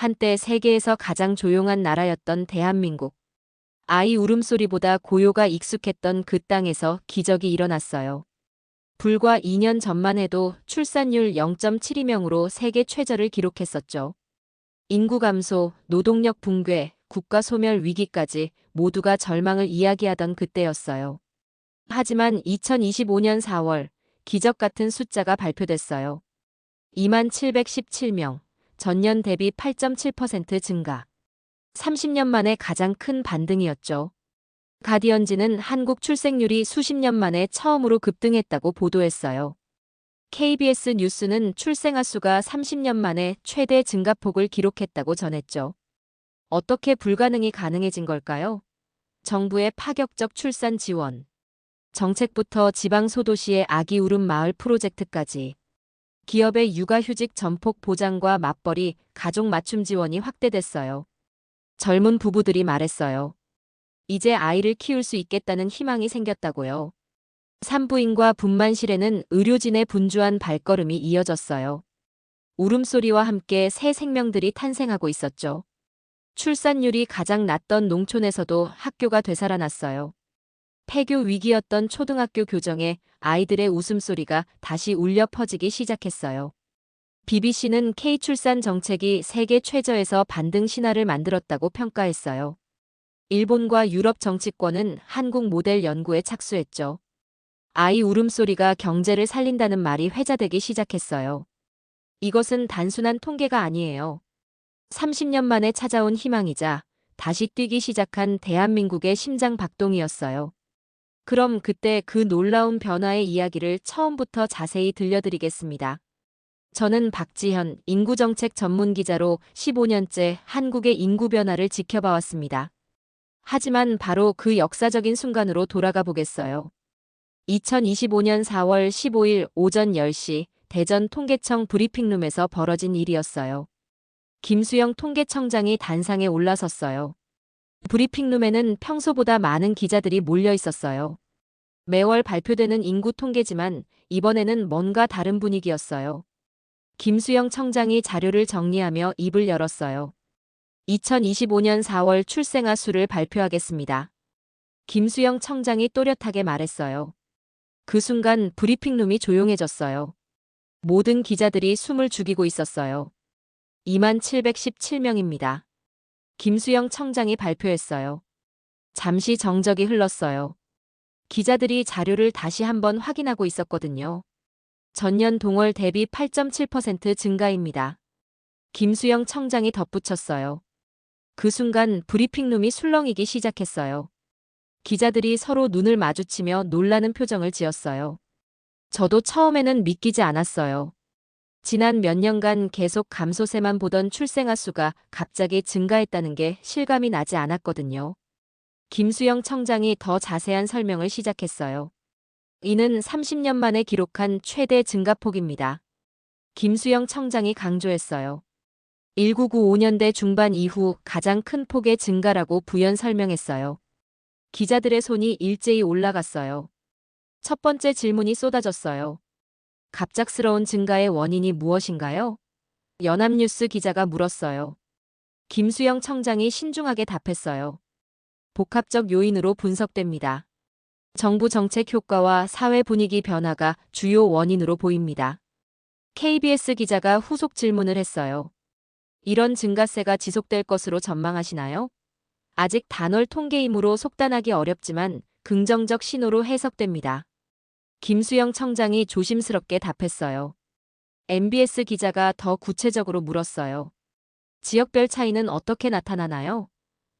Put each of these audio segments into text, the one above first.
한때 세계에서 가장 조용한 나라였던 대한민국. 아이 울음소리보다 고요가 익숙했던 그 땅에서 기적이 일어났어요. 불과 2년 전만 해도 출산율 0.72명으로 세계 최저를 기록했었죠. 인구 감소, 노동력 붕괴, 국가 소멸 위기까지 모두가 절망을 이야기하던 그때였어요. 하지만 2025년 4월 기적 같은 숫자가 발표됐어요. 2717명, 전년 대비 8.7% 증가. 30년 만에 가장 큰 반등이었죠. 가디언지는 한국 출생률이 수십 년 만에 처음으로 급등했다고 보도했어요. KBS 뉴스는 출생아 수가 30년 만에 최대 증가폭을 기록했다고 전했죠. 어떻게 불가능이 가능해진 걸까요? 정부의 파격적 출산 지원. 정책부터 지방 소도시의 아기 울음 마을 프로젝트까지. 기업의 육아휴직 전폭 보장과 맞벌이, 가족 맞춤 지원이 확대됐어요. 젊은 부부들이 말했어요. 이제 아이를 키울 수 있겠다는 희망이 생겼다고요. 산부인과 분만실에는 의료진의 분주한 발걸음이 이어졌어요. 울음소리와 함께 새 생명들이 탄생하고 있었죠. 출산율이 가장 낮던 농촌에서도 학교가 되살아났어요. 폐교 위기였던 초등학교 교정에 아이들의 웃음소리가 다시 울려 퍼지기 시작했어요. BBC는 K출산 정책이 세계 최저에서 반등 신화를 만들었다고 평가했어요. 일본과 유럽 정치권은 한국 모델 연구에 착수했죠. 아이 울음소리가 경제를 살린다는 말이 회자되기 시작했어요. 이것은 단순한 통계가 아니에요. 30년 만에 찾아온 희망이자 다시 뛰기 시작한 대한민국의 심장 박동이었어요. 그럼 그때 그 놀라운 변화의 이야기를 처음부터 자세히 들려드리겠습니다. 저는 박지현, 인구정책 전문기자로 15년째 한국의 인구 변화를 지켜봐왔습니다. 하지만 바로 그 역사적인 순간으로 돌아가 보겠어요. 2025년 4월 15일 오전 10시 대전 통계청 브리핑룸에서 벌어진 일이었어요. 김수영 통계청장이 단상에 올라섰어요. 브리핑룸에는 평소보다 많은 기자들이 몰려 있었어요. 매월 발표되는 인구 통계지만 이번에는 뭔가 다른 분위기였어요. 김수영 청장이 자료를 정리하며 입을 열었어요. 2025년 4월 출생아 수를 발표하겠습니다. 김수영 청장이 또렷하게 말했어요. 그 순간 브리핑룸이 조용해졌어요. 모든 기자들이 숨을 죽이고 있었어요. 2717명입니다. 김수영 청장이 발표했어요. 잠시 정적이 흘렀어요. 기자들이 자료를 다시 한번 확인하고 있었거든요. 전년 동월 대비 8.7% 증가입니다. 김수영 청장이 덧붙였어요. 그 순간 브리핑룸이 술렁이기 시작했어요. 기자들이 서로 눈을 마주치며 놀라는 표정을 지었어요. 저도 처음에는 믿기지 않았어요. 지난 몇 년간 계속 감소세만 보던 출생아 수가 갑자기 증가했다는 게 실감이 나지 않았거든요. 김수영 청장이 더 자세한 설명을 시작했어요. 이는 30년 만에 기록한 최대 증가폭입니다. 김수영 청장이 강조했어요. 1995년대 중반 이후 가장 큰 폭의 증가라고 부연 설명했어요. 기자들의 손이 일제히 올라갔어요. 첫 번째 질문이 쏟아졌어요. 갑작스러운 증가의 원인이 무엇인가요? 연합뉴스 기자가 물었어요. 김수영 청장이 신중하게 답했어요. 복합적 요인으로 분석됩니다. 정부 정책 효과와 사회 분위기 변화가 주요 원인으로 보입니다. KBS 기자가 후속 질문을 했어요. 이런 증가세가 지속될 것으로 전망하시나요? 아직 단월 통계이므로 속단하기 어렵지만 긍정적 신호로 해석됩니다. 김수영 청장이 조심스럽게 답했어요. MBS 기자가 더 구체적으로 물었어요. 지역별 차이는 어떻게 나타나나요?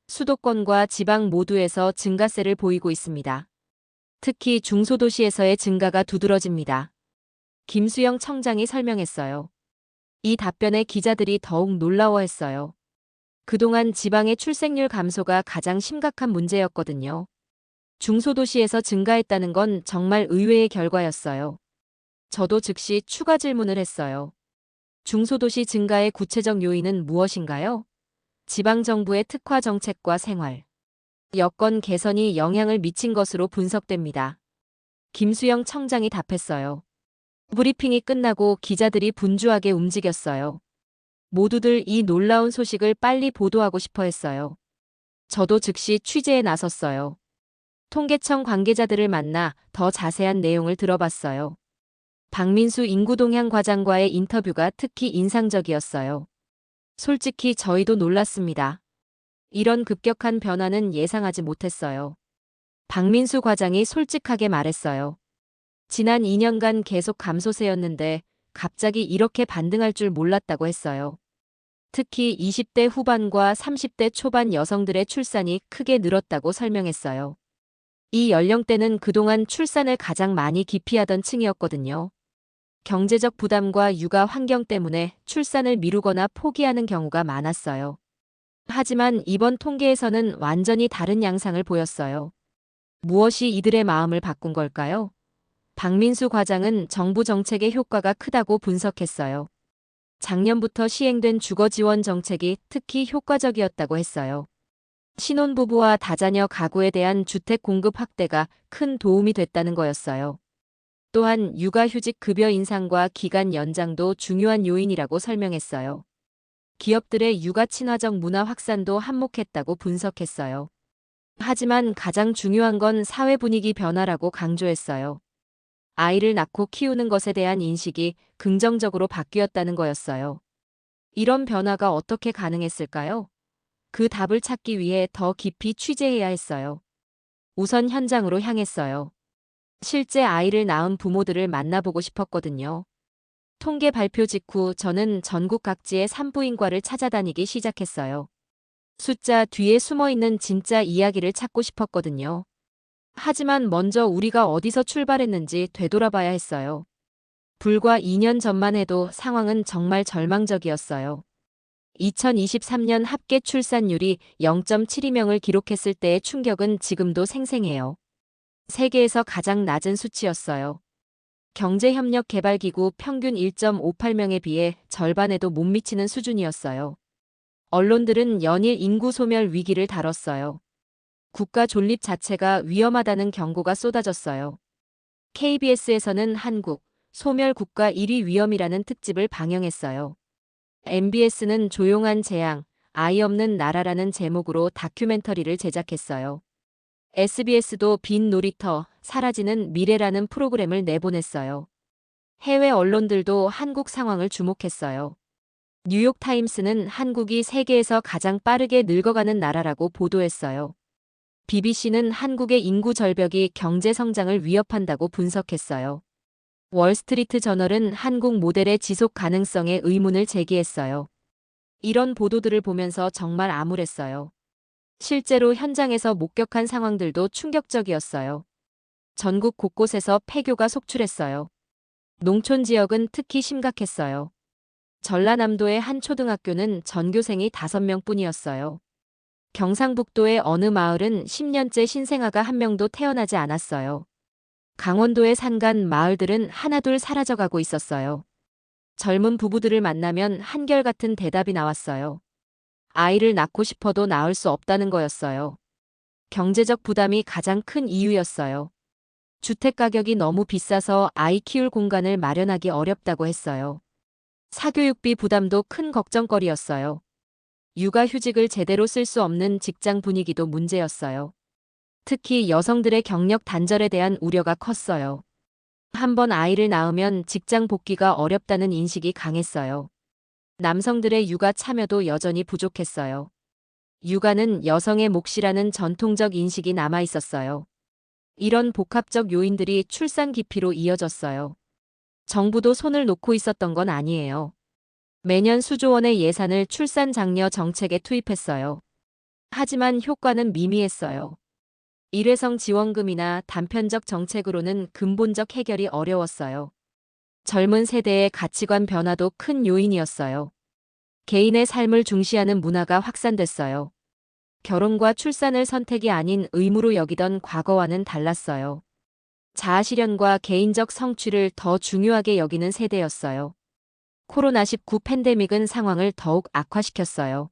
수도권과 지방 모두에서 증가세를 보이고 있습니다. 특히 중소도시에서의 증가가 두드러집니다. 김수영 청장이 설명했어요. 이 답변에 기자들이 더욱 놀라워했어요. 그동안 지방의 출생률 감소가 가장 심각한 문제였거든요. 중소도시에서 증가했다는 건 정말 의외의 결과였어요. 저도 즉시 추가 질문을 했어요. 중소도시 증가의 구체적 요인은 무엇인가요? 지방정부의 특화 정책과 생활, 여건 개선이 영향을 미친 것으로 분석됩니다. 김수영 청장이 답했어요. 브리핑이 끝나고 기자들이 분주하게 움직였어요. 모두들 이 놀라운 소식을 빨리 보도하고 싶어 했어요. 저도 즉시 취재에 나섰어요. 통계청 관계자들을 만나 더 자세한 내용을 들어봤어요. 박민수 인구동향 과장과의 인터뷰가 특히 인상적이었어요. 솔직히 저희도 놀랐습니다. 이런 급격한 변화는 예상하지 못했어요. 박민수 과장이 솔직하게 말했어요. 지난 2년간 계속 감소세였는데 갑자기 이렇게 반등할 줄 몰랐다고 했어요. 특히 20대 후반과 30대 초반 여성들의 출산이 크게 늘었다고 설명했어요. 이 연령대는 그동안 출산을 가장 많이 기피하던 층이었거든요. 경제적 부담과 육아 환경 때문에 출산을 미루거나 포기하는 경우가 많았어요. 하지만 이번 통계에서는 완전히 다른 양상을 보였어요. 무엇이 이들의 마음을 바꾼 걸까요? 박민수 과장은 정부 정책의 효과가 크다고 분석했어요. 작년부터 시행된 주거 지원 정책이 특히 효과적이었다고 했어요. 신혼부부와 다자녀 가구에 대한 주택 공급 확대가 큰 도움이 됐다는 거였어요. 또한 육아휴직 급여 인상과 기간 연장도 중요한 요인이라고 설명했어요. 기업들의 육아 친화적 문화 확산도 한몫했다고 분석했어요. 하지만 가장 중요한 건 사회 분위기 변화라고 강조했어요. 아이를 낳고 키우는 것에 대한 인식이 긍정적으로 바뀌었다는 거였어요. 이런 변화가 어떻게 가능했을까요? 그 답을 찾기 위해 더 깊이 취재해야 했어요. 우선 현장으로 향했어요. 실제 아이를 낳은 부모들을 만나보고 싶었거든요. 통계 발표 직후 저는 전국 각지의 산부인과를 찾아다니기 시작했어요. 숫자 뒤에 숨어있는 진짜 이야기를 찾고 싶었거든요. 하지만 먼저 우리가 어디서 출발했는지 되돌아봐야 했어요. 불과 2년 전만 해도 상황은 정말 절망적이었어요. 2023년 합계 출산율이 0.72명을 기록했을 때의 충격은 지금도 생생해요. 세계에서 가장 낮은 수치였어요. 경제협력개발기구 평균 1.58명에 비해 절반에도 못 미치는 수준이었어요. 언론들은 연일 인구 소멸 위기를 다뤘어요. 국가 존립 자체가 위험하다는 경고가 쏟아졌어요. KBS에서는 한국, 소멸 국가 1위 위험이라는 특집을 방영했어요. MBS는 조용한 재앙, 아이 없는 나라라는 제목으로 다큐멘터리를 제작했어요. SBS도 빈 놀이터, 사라지는 미래라는 프로그램을 내보냈어요. 해외 언론들도 한국 상황을 주목했어요. 뉴욕타임스는 한국이 세계에서 가장 빠르게 늙어가는 나라라고 보도했어요. BBC는 한국의 인구 절벽이 경제 성장을 위협한다고 분석했어요. 월스트리트 저널은 한국 모델의 지속 가능성에 의문을 제기했어요. 이런 보도들을 보면서 정말 암울했어요. 실제로 현장에서 목격한 상황들도 충격적이었어요. 전국 곳곳에서 폐교가 속출했어요. 농촌 지역은 특히 심각했어요. 전라남도의 한 초등학교는 전교생이 5명뿐이었어요. 경상북도의 어느 마을은 10년째 신생아가 한 명도 태어나지 않았어요. 강원도의 산간 마을들은 하나둘 사라져가고 있었어요. 젊은 부부들을 만나면 한결같은 대답이 나왔어요. 아이를 낳고 싶어도 낳을 수 없다는 거였어요. 경제적 부담이 가장 큰 이유였어요. 주택 가격이 너무 비싸서 아이 키울 공간을 마련하기 어렵다고 했어요. 사교육비 부담도 큰 걱정거리였어요. 육아휴직을 제대로 쓸 수 없는 직장 분위기도 문제였어요. 특히 여성들의 경력 단절에 대한 우려가 컸어요. 한번 아이를 낳으면 직장 복귀가 어렵다는 인식이 강했어요. 남성들의 육아 참여도 여전히 부족했어요. 육아는 여성의 몫이라는 전통적 인식이 남아 있었어요. 이런 복합적 요인들이 출산 기피로 이어졌어요. 정부도 손을 놓고 있었던 건 아니에요. 매년 수조 원의 예산을 출산 장려 정책에 투입했어요. 하지만 효과는 미미했어요. 일회성 지원금이나 단편적 정책으로는 근본적 해결이 어려웠어요. 젊은 세대의 가치관 변화도 큰 요인이었어요. 개인의 삶을 중시하는 문화가 확산됐어요. 결혼과 출산을 선택이 아닌 의무로 여기던 과거와는 달랐어요. 자아실현과 개인적 성취를 더 중요하게 여기는 세대였어요. 코로나19 팬데믹은 상황을 더욱 악화시켰어요.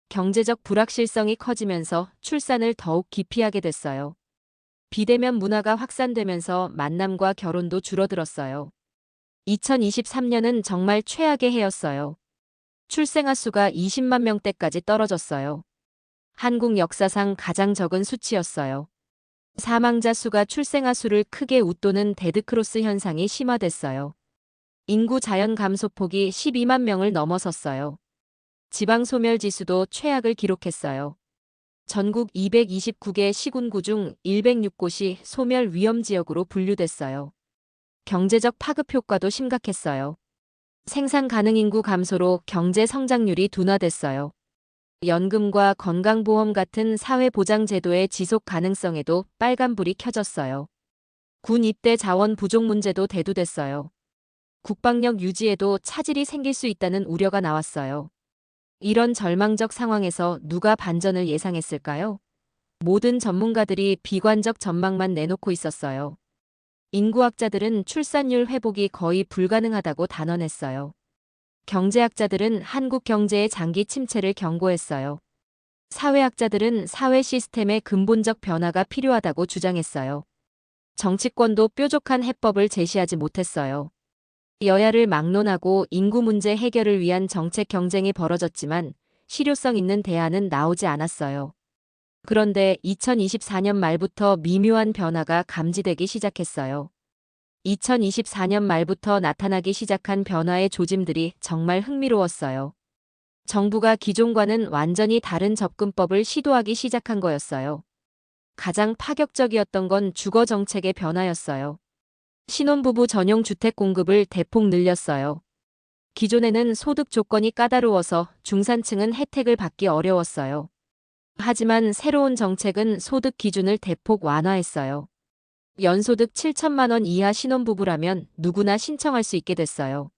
경제적 불확실성이 커지면서 출산을 더욱 기피하게 됐어요. 비대면 문화가 확산되면서 만남과 결혼도 줄어들었어요. 2023년은 정말 최악의 해였어요. 출생아 수가 20만 명대까지 떨어졌어요. 한국 역사상 가장 적은 수치였어요. 사망자 수가 출생아 수를 크게 웃도는 데드크로스 현상이 심화됐어요. 인구 자연 감소폭이 12만 명을 넘어섰어요. 지방 소멸 지수도 최악을 기록했어요. 전국 229개 시군구 중 106곳이 소멸 위험 지역으로 분류됐어요. 경제적 파급 효과도 심각했어요. 생산 가능 인구 감소로 경제 성장률이 둔화됐어요. 연금과 건강보험 같은 사회보장제도의 지속 가능성에도 빨간불이 켜졌어요. 군 입대 자원 부족 문제도 대두됐어요. 국방력 유지에도 차질이 생길 수 있다는 우려가 나왔어요. 이런 절망적 상황에서 누가 반전을 예상했을까요? 모든 전문가들이 비관적 전망만 내놓고 있었어요. 인구학자들은 출산율 회복이 거의 불가능하다고 단언했어요. 경제학자들은 한국 경제의 장기 침체를 경고했어요. 사회학자들은 사회 시스템의 근본적 변화가 필요하다고 주장했어요. 정치권도 뾰족한 해법을 제시하지 못했어요. 여야를 막론하고 인구 문제 해결을 위한 정책 경쟁이 벌어졌지만 실효성 있는 대안은 나오지 않았어요. 그런데 2024년 말부터 미묘한 변화가 감지되기 시작했어요. 2024년 말부터 나타나기 시작한 변화의 조짐들이 정말 흥미로웠어요. 정부가 기존과는 완전히 다른 접근법을 시도하기 시작한 거였어요. 가장 파격적이었던 건 주거 정책의 변화였어요. 신혼부부 전용 주택 공급을 대폭 늘렸어요. 기존에는 소득 조건이 까다로워서 중산층은 혜택을 받기 어려웠어요. 하지만 새로운 정책은 소득 기준을 대폭 완화했어요. 연소득 7천만 원 이하 신혼부부라면 누구나 신청할 수 있게 됐어요.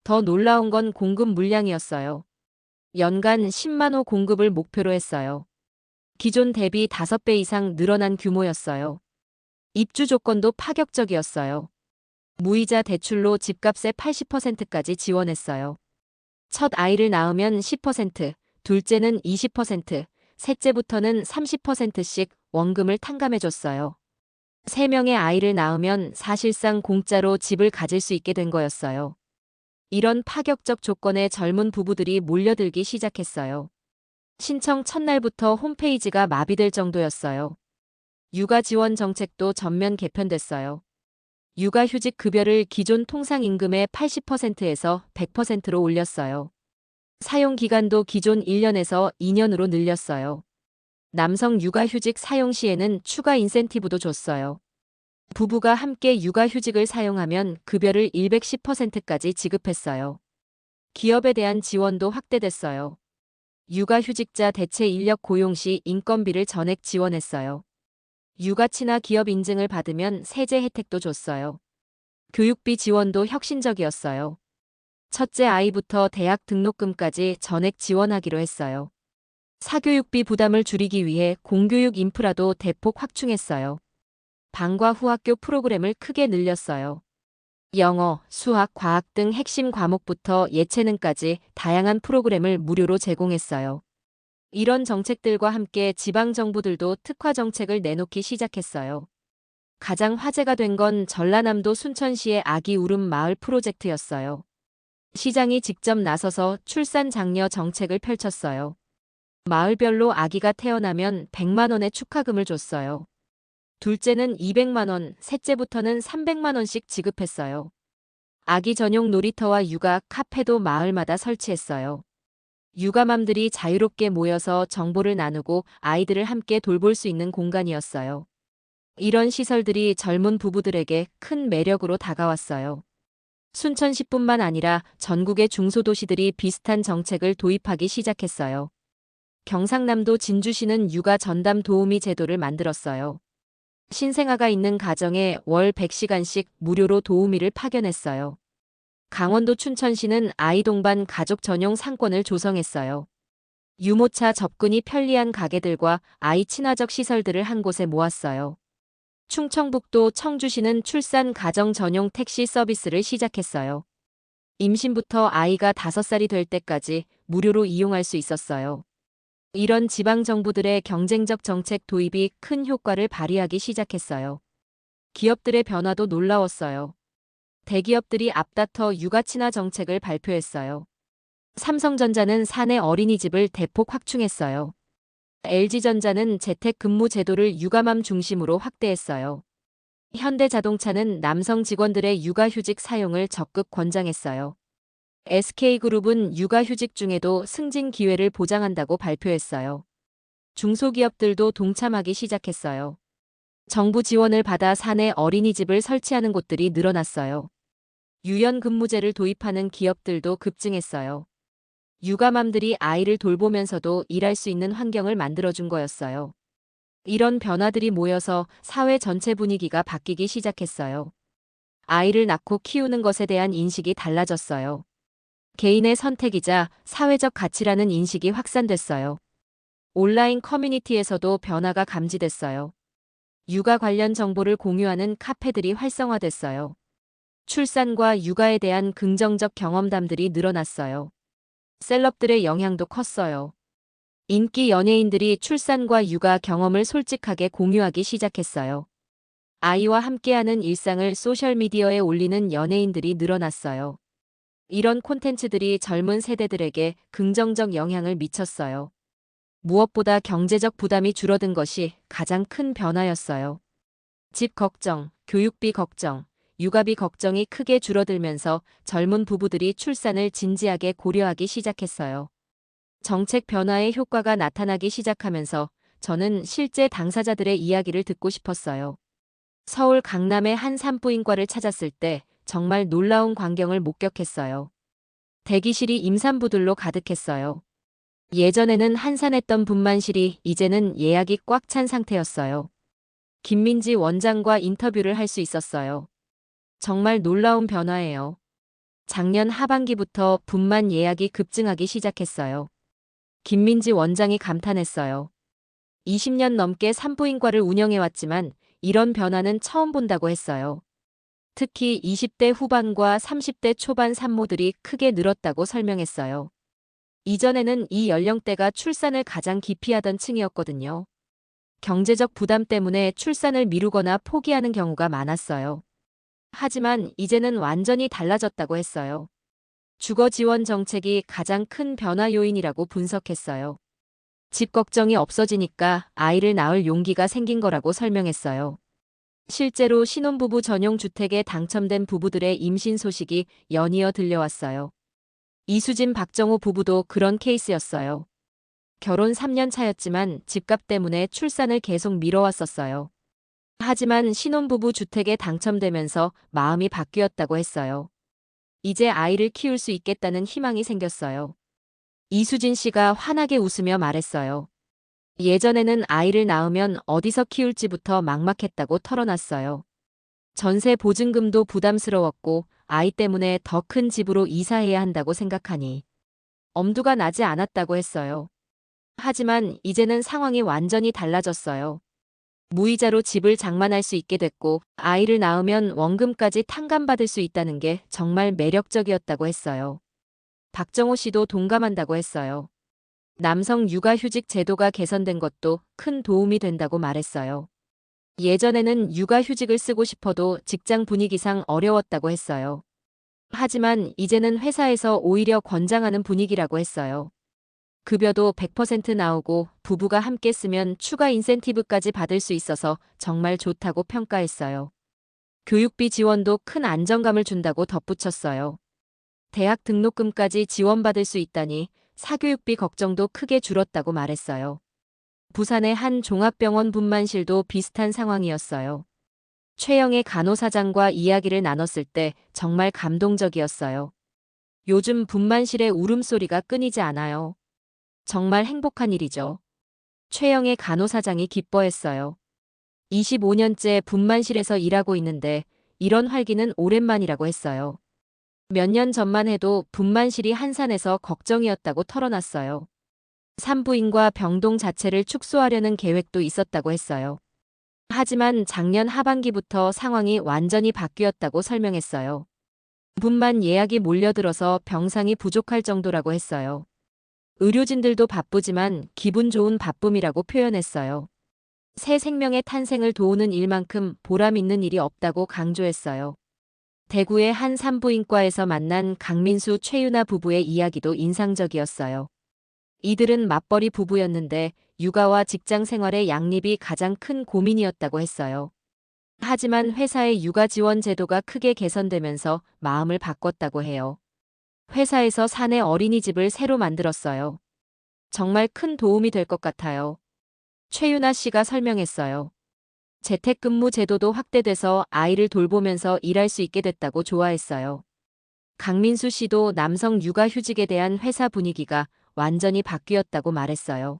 더 놀라운 건 공급 물량이었어요. 연간 10만 호 공급을 목표로 했어요. 기존 대비 5배 이상 늘어난 규모였어요. 입주 조건도 파격적이었어요. 무이자 대출로 집값의 80%까지 지원했어요. 첫 아이를 낳으면 10%, 둘째는 20%, 셋째부터는 30%씩 원금을 탕감해줬어요. 3명의 아이를 낳으면 사실상 공짜로 집을 가질 수 있게 된 거였어요. 이런 파격적 조건에 젊은 부부들이 몰려들기 시작했어요. 신청 첫날부터 홈페이지가 마비될 정도였어요. 육아 지원 정책도 전면 개편됐어요. 육아휴직 급여를 기존 통상임금의 80%에서 100%로 올렸어요. 사용 기간도 기존 1년에서 2년으로 늘렸어요. 남성 육아휴직 사용 시에는 추가 인센티브도 줬어요. 부부가 함께 육아휴직을 사용하면 급여를 110%까지 지급했어요. 기업에 대한 지원도 확대됐어요. 육아휴직자 대체 인력 고용 시 인건비를 전액 지원했어요. 육아치나 기업 인증을 받으면 세제 혜택도 줬어요. 교육비 지원도 혁신적이었어요. 첫째 아이부터 대학 등록금까지 전액 지원하기로 했어요. 사교육비 부담을 줄이기 위해 공교육 인프라도 대폭 확충했어요. 방과 후학교 프로그램을 크게 늘렸어요. 영어, 수학, 과학 등 핵심 과목부터 예체능까지 다양한 프로그램을 무료로 제공했어요. 이런 정책들과 함께 지방정부들도 특화 정책을 내놓기 시작했어요. 가장 화제가 된 건 전라남도 순천시의 아기 울음 마을 프로젝트였어요. 시장이 직접 나서서 출산 장려 정책을 펼쳤어요. 마을별로 아기가 태어나면 100만 원의 축하금을 줬어요. 둘째는 200만 원, 셋째부터는 300만 원씩 지급했어요. 아기 전용 놀이터와 육아 카페도 마을마다 설치했어요. 육아맘들이 자유롭게 모여서 정보를 나누고 아이들을 함께 돌볼 수 있는 공간이었어요. 이런 시설들이 젊은 부부들에게 큰 매력으로 다가왔어요. 순천시뿐만 아니라 전국의 중소도시들이 비슷한 정책을 도입하기 시작했어요. 경상남도 진주시는 육아 전담 도우미 제도를 만들었어요. 신생아가 있는 가정에 월 100시간씩 무료로 도우미를 파견했어요. 강원도 춘천시는 아이 동반 가족 전용 상권을 조성했어요. 유모차 접근이 편리한 가게들과 아이 친화적 시설들을 한 곳에 모았어요. 충청북도 청주시는 출산 가정 전용 택시 서비스를 시작했어요. 임신부터 아이가 5살이 될 때까지 무료로 이용할 수 있었어요. 이런 지방정부들의 경쟁적 정책 도입이 큰 효과를 발휘하기 시작했어요. 기업들의 변화도 놀라웠어요. 대기업들이 앞다퉈 육아 친화 정책을 발표했어요. 삼성전자는 사내 어린이집을 대폭 확충했어요. LG전자는 재택근무 제도를 육아맘 중심으로 확대했어요. 현대자동차는 남성 직원들의 육아휴직 사용을 적극 권장했어요. SK그룹은 육아휴직 중에도 승진 기회를 보장한다고 발표했어요. 중소기업들도 동참하기 시작했어요. 정부 지원을 받아 사내 어린이집을 설치하는 곳들이 늘어났어요. 유연근무제를 도입하는 기업들도 급증했어요. 육아맘들이 아이를 돌보면서도 일할 수 있는 환경을 만들어준 거였어요. 이런 변화들이 모여서 사회 전체 분위기가 바뀌기 시작했어요. 아이를 낳고 키우는 것에 대한 인식이 달라졌어요. 개인의 선택이자 사회적 가치라는 인식이 확산됐어요. 온라인 커뮤니티에서도 변화가 감지됐어요. 육아 관련 정보를 공유하는 카페들이 활성화됐어요. 출산과 육아에 대한 긍정적 경험담들이 늘어났어요. 셀럽들의 영향도 컸어요. 인기 연예인들이 출산과 육아 경험을 솔직하게 공유하기 시작했어요. 아이와 함께하는 일상을 소셜미디어에 올리는 연예인들이 늘어났어요. 이런 콘텐츠들이 젊은 세대들에게 긍정적 영향을 미쳤어요. 무엇보다 경제적 부담이 줄어든 것이 가장 큰 변화였어요. 집 걱정, 교육비 걱정, 육아비 걱정이 크게 줄어들면서 젊은 부부들이 출산을 진지하게 고려하기 시작했어요. 정책 변화의 효과가 나타나기 시작하면서 저는 실제 당사자들의 이야기를 듣고 싶었어요. 서울 강남의 한 산부인과를 찾았을 때 정말 놀라운 광경을 목격했어요. 대기실이 임산부들로 가득했어요. 예전에는 한산했던 분만실이 이제는 예약이 꽉 찬 상태였어요. 김민지 원장과 인터뷰를 할 수 있었어요. 정말 놀라운 변화예요. 작년 하반기부터 분만 예약이 급증하기 시작했어요. 김민지 원장이 감탄했어요. 20년 넘게 산부인과를 운영해왔지만 이런 변화는 처음 본다고 했어요. 특히 20대 후반과 30대 초반 산모들이 크게 늘었다고 설명했어요. 이전에는 이 연령대가 출산을 가장 기피하던 층이었거든요. 경제적 부담 때문에 출산을 미루거나 포기하는 경우가 많았어요. 하지만 이제는 완전히 달라졌다고 했어요. 주거 지원 정책이 가장 큰 변화 요인이라고 분석했어요. 집 걱정이 없어지니까 아이를 낳을 용기가 생긴 거라고 설명했어요. 실제로 신혼부부 전용 주택에 당첨된 부부들의 임신 소식이 연이어 들려왔어요. 이수진 박정호 부부도 그런 케이스였어요. 결혼 3년 차였지만 집값 때문에 출산을 계속 미뤄왔었어요. 하지만 신혼부부 주택에 당첨되면서 마음이 바뀌었다고 했어요. 이제 아이를 키울 수 있겠다는 희망이 생겼어요. 이수진 씨가 환하게 웃으며 말했어요. 예전에는 아이를 낳으면 어디서 키울지부터 막막했다고 털어놨어요. 전세 보증금도 부담스러웠고 아이 때문에 더 큰 집으로 이사해야 한다고 생각하니 엄두가 나지 않았다고 했어요. 하지만 이제는 상황이 완전히 달라졌어요. 무이자로 집을 장만할 수 있게 됐고 아이를 낳으면 원금까지 탕감받을 수 있다는 게 정말 매력적이었다고 했어요. 박정호 씨도 동감한다고 했어요. 남성 육아휴직 제도가 개선된 것도 큰 도움이 된다고 말했어요. 예전에는 육아휴직을 쓰고 싶어도 직장 분위기상 어려웠다고 했어요. 하지만 이제는 회사에서 오히려 권장하는 분위기라고 했어요. 급여도 100% 나오고 부부가 함께 쓰면 추가 인센티브까지 받을 수 있어서 정말 좋다고 평가했어요. 교육비 지원도 큰 안정감을 준다고 덧붙였어요. 대학 등록금까지 지원받을 수 있다니 사교육비 걱정도 크게 줄었다고 말했어요. 부산의 한 종합병원 분만실도 비슷한 상황이었어요. 최영애 간호사장과 이야기를 나눴을 때 정말 감동적이었어요. 요즘 분만실의 울음소리가 끊이지 않아요. 정말 행복한 일이죠. 최영애 간호사장이 기뻐했어요. 25년째 분만실에서 일하고 있는데 이런 활기는 오랜만이라고 했어요. 몇 년 전만 해도 분만실이 한산해서 걱정이었다고 털어놨어요. 산부인과 병동 자체를 축소하려는 계획도 있었다고 했어요. 하지만 작년 하반기부터 상황이 완전히 바뀌었다고 설명했어요. 분만 예약이 몰려들어서 병상이 부족할 정도라고 했어요. 의료진들도 바쁘지만 기분 좋은 바쁨이라고 표현했어요. 새 생명의 탄생을 도우는 일만큼 보람 있는 일이 없다고 강조했어요. 대구의 한 산부인과에서 만난 강민수, 최유나 부부의 이야기도 인상적이었어요. 이들은 맞벌이 부부였는데 육아와 직장 생활의 양립이 가장 큰 고민이었다고 했어요. 하지만 회사의 육아 지원 제도가 크게 개선되면서 마음을 바꿨다고 해요. 회사에서 사내 어린이집을 새로 만들었어요. 정말 큰 도움이 될 것 같아요. 최유나 씨가 설명했어요. 재택근무 제도도 확대돼서 아이를 돌보면서 일할 수 있게 됐다고 좋아했어요. 강민수 씨도 남성 육아휴직에 대한 회사 분위기가 완전히 바뀌었다고 말했어요.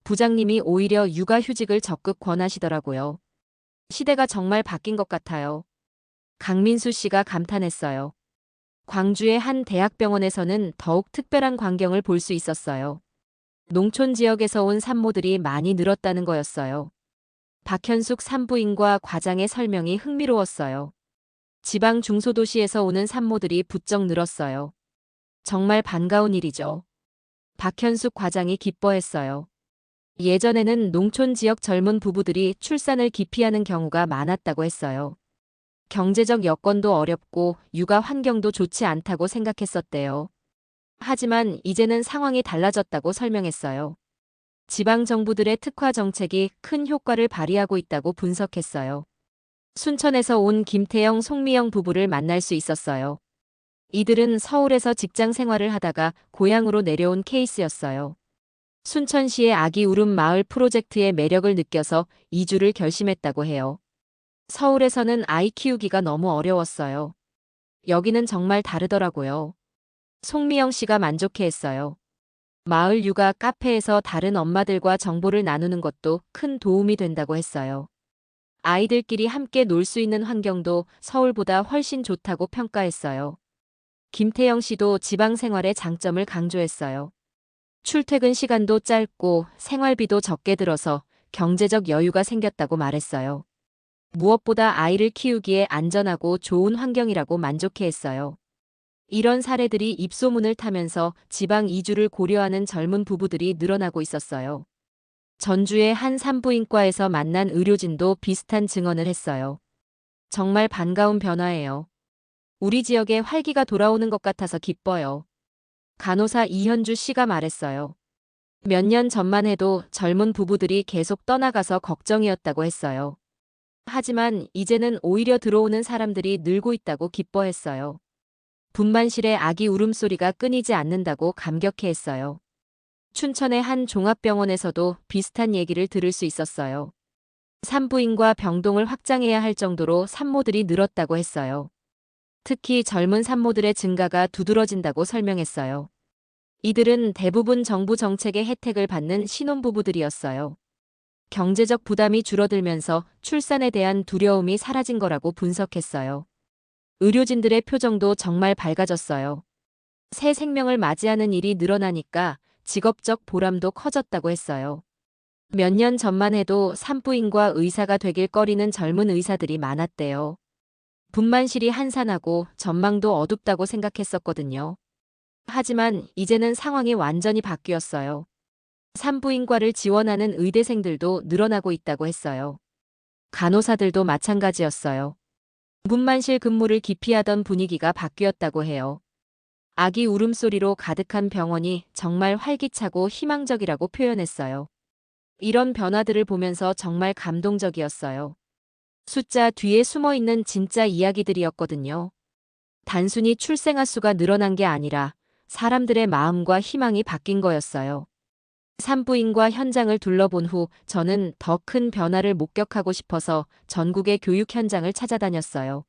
부장님이 오히려 육아휴직을 적극 권하시더라고요. 시대가 정말 바뀐 것 같아요. 강민수 씨가 감탄했어요. 광주의 한 대학병원에서는 더욱 특별한 광경을 볼 수 있었어요. 농촌 지역에서 온 산모들이 많이 늘었다는 거였어요. 박현숙 산부인과 과장의 설명이 흥미로웠어요. 지방 중소도시에서 오는 산모들이 부쩍 늘었어요. 정말 반가운 일이죠. 박현숙 과장이 기뻐했어요. 예전에는 농촌 지역 젊은 부부들이 출산을 기피하는 경우가 많았다고 했어요. 경제적 여건도 어렵고 육아 환경도 좋지 않다고 생각했었대요. 하지만 이제는 상황이 달라졌다고 설명했어요. 지방 정부들의 특화 정책이 큰 효과를 발휘하고 있다고 분석했어요. 순천에서 온 김태영, 송미영 부부를 만날 수 있었어요. 이들은 서울에서 직장 생활을 하다가 고향으로 내려온 케이스였어요. 순천시의 아기 울음 마을 프로젝트의 매력을 느껴서 이주를 결심했다고 해요. 서울에서는 아이 키우기가 너무 어려웠어요. 여기는 정말 다르더라고요. 송미영 씨가 만족해했어요. 마을 육아 카페에서 다른 엄마들과 정보를 나누는 것도 큰 도움이 된다고 했어요. 아이들끼리 함께 놀 수 있는 환경도 서울보다 훨씬 좋다고 평가했어요. 김태영 씨도 지방 생활의 장점을 강조했어요. 출퇴근 시간도 짧고 생활비도 적게 들어서 경제적 여유가 생겼다고 말했어요. 무엇보다 아이를 키우기에 안전하고 좋은 환경이라고 만족해했어요. 이런 사례들이 입소문을 타면서 지방 이주를 고려하는 젊은 부부들이 늘어나고 있었어요. 전주의 한 산부인과에서 만난 의료진도 비슷한 증언을 했어요. 정말 반가운 변화예요. 우리 지역에 활기가 돌아오는 것 같아서 기뻐요. 간호사 이현주 씨가 말했어요. 몇 년 전만 해도 젊은 부부들이 계속 떠나가서 걱정이었다고 했어요. 하지만 이제는 오히려 들어오는 사람들이 늘고 있다고 기뻐했어요. 분만실의 아기 울음소리가 끊이지 않는다고 감격해했어요. 춘천의 한 종합병원에서도 비슷한 얘기를 들을 수 있었어요. 산부인과 병동을 확장해야 할 정도로 산모들이 늘었다고 했어요. 특히 젊은 산모들의 증가가 두드러진다고 설명했어요. 이들은 대부분 정부 정책의 혜택을 받는 신혼부부들이었어요. 경제적 부담이 줄어들면서 출산에 대한 두려움이 사라진 거라고 분석했어요. 의료진들의 표정도 정말 밝아졌어요. 새 생명을 맞이하는 일이 늘어나니까 직업적 보람도 커졌다고 했어요. 몇 년 전만 해도 산부인과 의사가 되길 꺼리는 젊은 의사들이 많았대요. 분만실이 한산하고 전망도 어둡다고 생각했었거든요. 하지만 이제는 상황이 완전히 바뀌었어요. 산부인과를 지원하는 의대생들도 늘어나고 있다고 했어요. 간호사들도 마찬가지였어요. 분만실 근무를 기피하던 분위기가 바뀌었다고 해요. 아기 울음소리로 가득한 병원이 정말 활기차고 희망적이라고 표현했어요. 이런 변화들을 보면서 정말 감동적이었어요. 숫자 뒤에 숨어 있는 진짜 이야기들이었거든요. 단순히 출생아 수가 늘어난 게 아니라 사람들의 마음과 희망이 바뀐 거였어요. 산부인과 현장을 둘러본 후 저는 더 큰 변화를 목격하고 싶어서 전국의 교육 현장을 찾아다녔어요.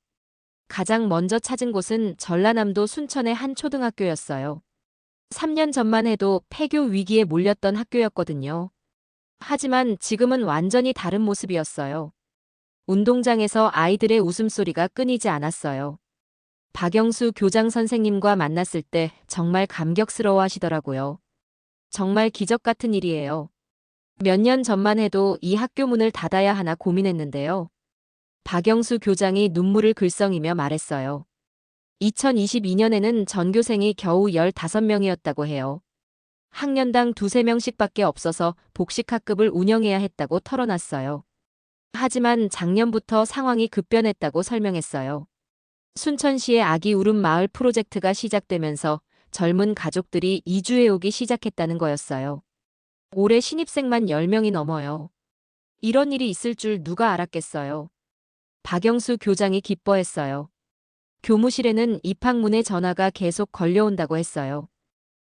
가장 먼저 찾은 곳은 전라남도 순천의 한 초등학교였어요. 3년 전만 해도 폐교 위기에 몰렸던 학교였거든요. 하지만 지금은 완전히 다른 모습이었어요. 운동장에서 아이들의 웃음소리가 끊이지 않았어요. 박영수 교장 선생님과 만났을 때 정말 감격스러워 하시더라고요. 정말 기적 같은 일이에요. 몇 년 전만 해도 이 학교 문을 닫아야 하나 고민했는데요. 박영수 교장이 눈물을 글썽이며 말했어요. 2022년에는 전교생이 겨우 15명이었다고 해요. 학년당 2~3명씩밖에 없어서 복식학급을 운영해야 했다고 털어놨어요. 하지만 작년부터 상황이 급변했다고 설명했어요. 순천시의 아기 울음 마을 프로젝트가 시작되면서 젊은 가족들이 이주해오기 시작했다는 거였어요. 올해 신입생만 10명이 넘어요. 이런 일이 있을 줄 누가 알았겠어요. 박영수 교장이 기뻐했어요. 교무실에는 입학문의 전화가 계속 걸려온다고 했어요.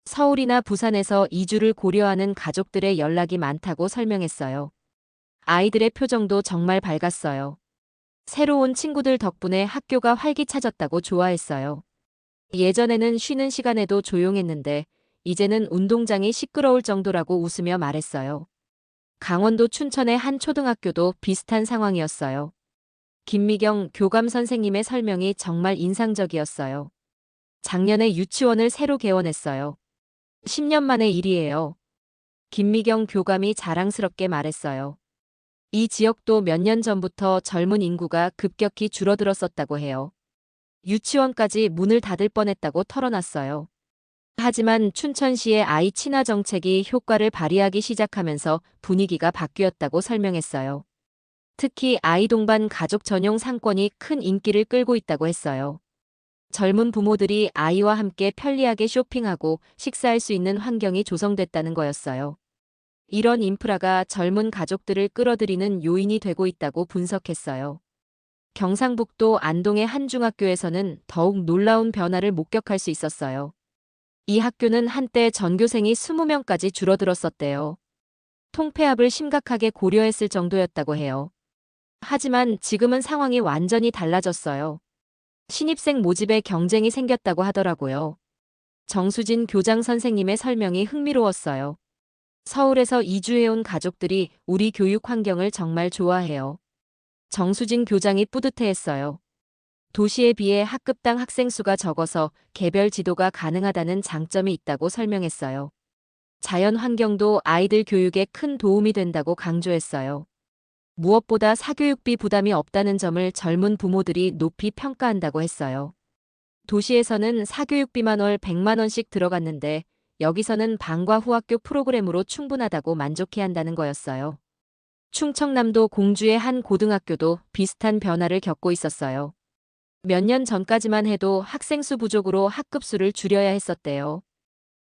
서울이나 부산에서 이주를 고려하는 가족들의 연락이 많다고 설명했어요. 아이들의 표정도 정말 밝았어요. 새로운 친구들 덕분에 학교가 활기차졌다고 좋아했어요. 예전에는 쉬는 시간에도 조용했는데 이제는 운동장이 시끄러울 정도라고 웃으며 말했어요. 강원도 춘천의 한 초등학교도 비슷한 상황이었어요. 김미경 교감 선생님의 설명이 정말 인상적이었어요. 작년에 유치원을 새로 개원했어요. 10년 만의 일이에요. 김미경 교감이 자랑스럽게 말했어요. 이 지역도 몇 년 전부터 젊은 인구가 급격히 줄어들었었다고 해요. 유치원까지 문을 닫을 뻔했다고 털어놨어요. 하지만 춘천시의 아이 친화 정책이 효과를 발휘하기 시작하면서 분위기가 바뀌었다고 설명했어요. 특히 아이 동반 가족 전용 상권이 큰 인기를 끌고 있다고 했어요. 젊은 부모들이 아이와 함께 편리하게 쇼핑하고 식사할 수 있는 환경이 조성됐다는 거였어요. 이런 인프라가 젊은 가족들을 끌어들이는 요인이 되고 있다고 분석했어요. 경상북도 안동의 한 중학교에서는 더욱 놀라운 변화를 목격할 수 있었어요. 이 학교는 한때 전교생이 20명까지 줄어들었었대요. 통폐합을 심각하게 고려했을 정도였다고 해요. 하지만 지금은 상황이 완전히 달라졌어요. 신입생 모집에 경쟁이 생겼다고 하더라고요. 정수진 교장 선생님의 설명이 흥미로웠어요. 서울에서 이주해온 가족들이 우리 교육 환경을 정말 좋아해요. 정수진 교장이 뿌듯해했어요. 도시에 비해 학급당 학생 수가 적어서 개별 지도가 가능하다는 장점이 있다고 설명했어요. 자연 환경도 아이들 교육에 큰 도움이 된다고 강조했어요. 무엇보다 사교육비 부담이 없다는 점을 젊은 부모들이 높이 평가한다고 했어요. 도시에서는 사교육비만 월 100만 원씩 들어갔는데 여기서는 방과 후학교 프로그램으로 충분하다고 만족해한다는 거였어요. 충청남도 공주의 한 고등학교도 비슷한 변화를 겪고 있었어요. 몇 년 전까지만 해도 학생 수 부족으로 학급수를 줄여야 했었대요.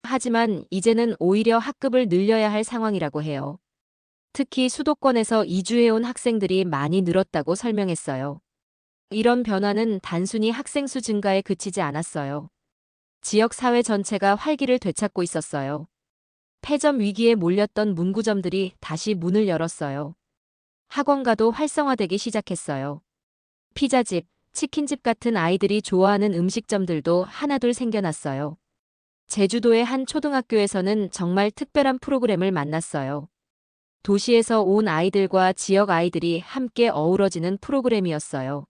하지만 이제는 오히려 학급을 늘려야 할 상황이라고 해요. 특히 수도권에서 이주해온 학생들이 많이 늘었다고 설명했어요. 이런 변화는 단순히 학생 수 증가에 그치지 않았어요. 지역 사회 전체가 활기를 되찾고 있었어요. 폐점 위기에 몰렸던 문구점들이 다시 문을 열었어요. 학원가도 활성화되기 시작했어요. 피자집, 치킨집 같은 아이들이 좋아하는 음식점들도 하나둘 생겨났어요. 제주도의 한 초등학교에서는 정말 특별한 프로그램을 만났어요. 도시에서 온 아이들과 지역 아이들이 함께 어우러지는 프로그램이었어요.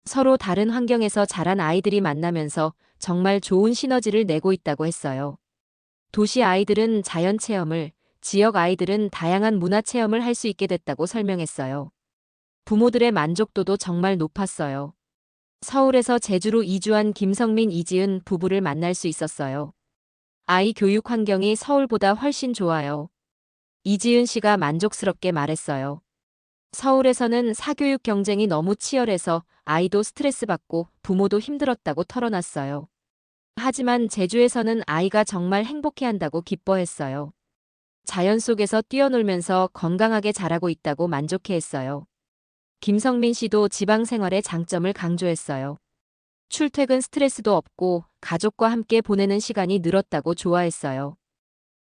서로 다른 환경에서 자란 아이들이 만나면서 정말 좋은 시너지를 내고 있다고 했어요. 도시 아이들은 자연 체험을, 지역 아이들은 다양한 문화 체험을 할 수 있게 됐다고 설명했어요. 부모들의 만족도도 정말 높았어요. 서울에서 제주로 이주한 김성민, 이지은 부부를 만날 수 있었어요. 아이 교육 환경이 서울보다 훨씬 좋아요. 이지은 씨가 만족스럽게 말했어요. 서울에서는 사교육 경쟁이 너무 치열해서 아이도 스트레스 받고 부모도 힘들었다고 털어놨어요. 하지만 제주에서는 아이가 정말 행복해한다고 기뻐했어요. 자연 속에서 뛰어놀면서 건강하게 자라고 있다고 만족해했어요. 김성민 씨도 지방 생활의 장점을 강조했어요. 출퇴근 스트레스도 없고 가족과 함께 보내는 시간이 늘었다고 좋아했어요.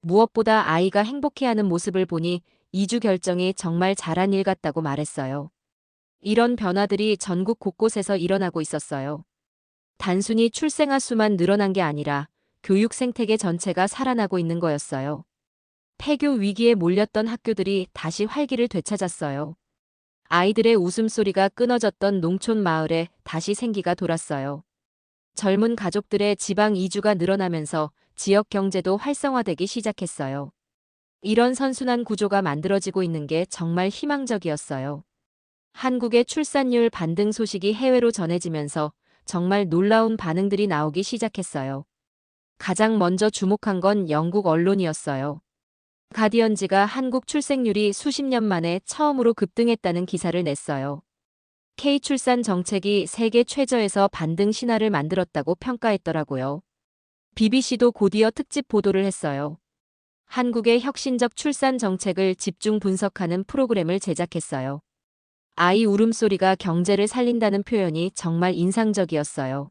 무엇보다 아이가 행복해하는 모습을 보니 이주 결정이 정말 잘한 일 같다고 말했어요. 이런 변화들이 전국 곳곳에서 일어나고 있었어요. 단순히 출생아 수만 늘어난 게 아니라 교육 생태계 전체가 살아나고 있는 거였어요. 폐교 위기에 몰렸던 학교들이 다시 활기를 되찾았어요. 아이들의 웃음소리가 끊어졌던 농촌 마을에 다시 생기가 돌았어요. 젊은 가족들의 지방 이주가 늘어나면서 지역 경제도 활성화되기 시작했어요. 이런 선순환 구조가 만들어지고 있는 게 정말 희망적이었어요. 한국의 출산율 반등 소식이 해외로 전해지면서 정말 놀라운 반응들이 나오기 시작했어요. 가장 먼저 주목한 건 영국 언론이었어요. 가디언지가 한국 출생률이 수십 년 만에 처음으로 급등했다는 기사를 냈어요. K출산 정책이 세계 최저에서 반등 신화를 만들었다고 평가했더라고요. BBC도 곧이어 특집 보도를 했어요. 한국의 혁신적 출산 정책을 집중 분석하는 프로그램을 제작했어요. 아이 울음소리가 경제를 살린다는 표현이 정말 인상적이었어요.